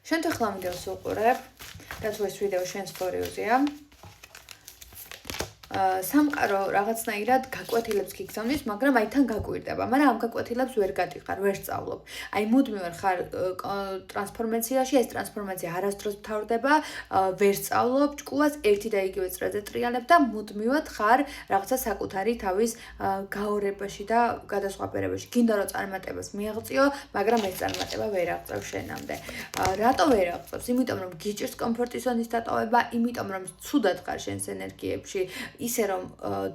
შენ თუ ხლა ვიდეოს უყურებ და თუ ეს ვიდეო შენს ფორიუზია სამყარო რაღაცნაირად გაკვეთილებს გიგზავნის, მაგრამ აი თან გაკვირდება, მაგრამ ამ გაკვეთილებს ვერ გატიხარ, ვერ სწავლობ. აი მუდმივად ხარ ტრანსფორმაციაში, ეს ტრანსფორმაცია არასდროს მთავრდება, ვერ სწავლობ, ჭკუას ერთი და იგივე წრეზე ტრიალებ და მუდმივად ხარ რაღაცა საკუთარი თავის გაორებაში და გადასხვაფერებაში. გინდა რომ წარმატებას მიაღწიო, მაგრამ ეს წარმატება ვერ აღწევს შენამდე. რატო ვერ აღწევს? იმიტომ რომ გიჭირს კომფორტის ზონის დატოვება, იმიტომ რომ ცუდად ხარ შენს ენერგიებში. ისე რომ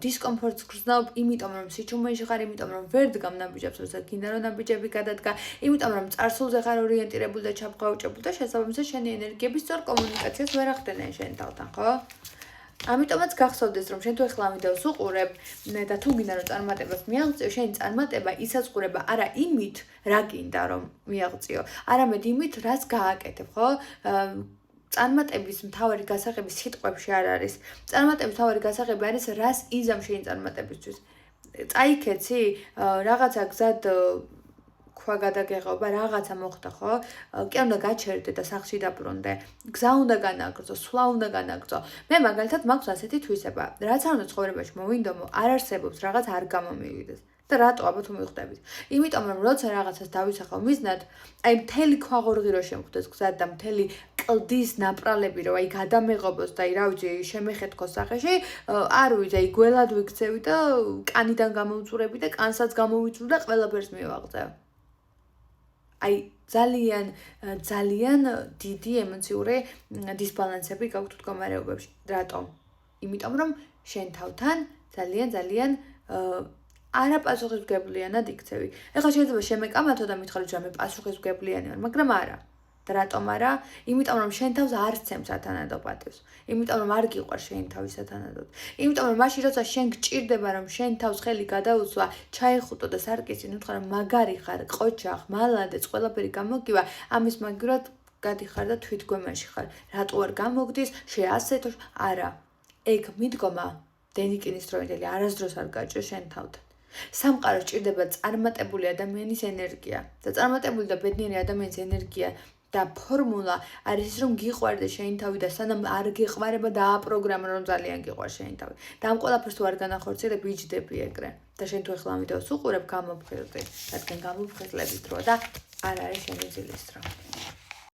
დისკომფორტს გრძნობ, იმიტომ რომ სიჩუმეში ხარ, იმიტომ რომ ვერ დგამ ნაბიჯებს, როცა გინდა რომ ნაბიჯები გადადგა, იმიტომ რომ წარსულზე ხარ ორიენტირებული და ჩამოყავჭებული და შესაბამისად შენი ენერგიები სწორ კომუნიკაციას ვერ ახდენენ შენ თავთან, ხო? ამიტომაც გახსოვდეს რომ შენ თუ ახლა ვიდეოს უყურებ და თუ გინდა რომ წარმატებას მიაღწიო, შენი წარმატება ისაწყურება არა იმით, რა გინდა რომ მიაღწიო, არამედ იმით, რაც გააკეთებ, ხო? წარმატების მთავარი გასაღები სიტყვებში არ არის. წარმატების მთავარი გასაღები არის, რას იზამ შენი წარმატებისთვის. წაიქეცი, რაღაცა გზად ქვა გადაგეღობა, რაღაცა მოხდა, ხო? კი უნდა გაჩერდე და სახლში დაბრუნდე. გზა უნდა განაგრძო, სვლა უნდა განაგრძო. მე მაგალითად მაქვს ასეთი თვისება. რაც არ უნდა ცხოვრებაში მოვინდომო, არ არსებობს რაღაც არ გამომივიდეს. და რატო აბა თუ მივხვდებით? იმიტომ რომ როცა რაღაცას დავისახავ მიზნად, აი მთელი ქვაღორღი რო შემხვდეს გზად და მთელი კლდის ნაპრალები რო აი გადამეღობოს და აი რა ვიცი შემეხეთქოს სახეში, არ ვიცი აი გველად ვიქცევი და კანიდან გამოვწურები და კანსაც გამოვიწურ და ყველაფერს მივაღწევ. აი ძალიან დიდი ემოციური დისბალანსები გაქვთ მდგომარეობებში. რატომ? იმიტომ რომ შენ თავთან ძალიან არაპასუხისმგებლიანად იქცევი. ეხლა შეიძლება შემეკამათო და მითხრა რომ მე პასუხისმგებლიანი ვარ, მაგრამ არა. და რატომ არა? იმიტომ რომ შენ თავს არ სცემს ათანადო პატივს. იმიტომ რომ არ გიყვარს შენი თავის ათანადოდ. იმიტომ რომ მაშინ როცა შენ გჭირდება რომ შენ თავს ხელი გადაუსვა, ჩაეხუტო და სარკისი ნუთხარ რომ მაგარი ხარ, ყოჩახ, მალადეც, ყველაფერი გამოგივა, ამის მაგივრად გადიხარ და თვითგვემაში ხარ. რატო არ გამოგდის? შეასეთო? არა. ეგ მიდგომა დენიკინის დროინდელი არასდროს არ გაჭირს შენ თავთან. სამყარო ჭირდება წარმატებული ადამიანის ენერგია და წარმატებული და ბედნიერი ადამიანის ენერგია და ფორმულა არის ის რომ გიყვარდეს შენი თავი და სანამ არ გიყვარება დააპროგრამა რომ ძალიან გიყვარს შენი თავი. და ამ ყველაფერს თუ არ განახორციელებ იჯდები ეგრე. და შენ თუ ახლა ამ ვიდეოს უყურებ, გამოფხიზდი, რადგან გამოფხიზლების დრო და არ არის შენი ძილის დრო.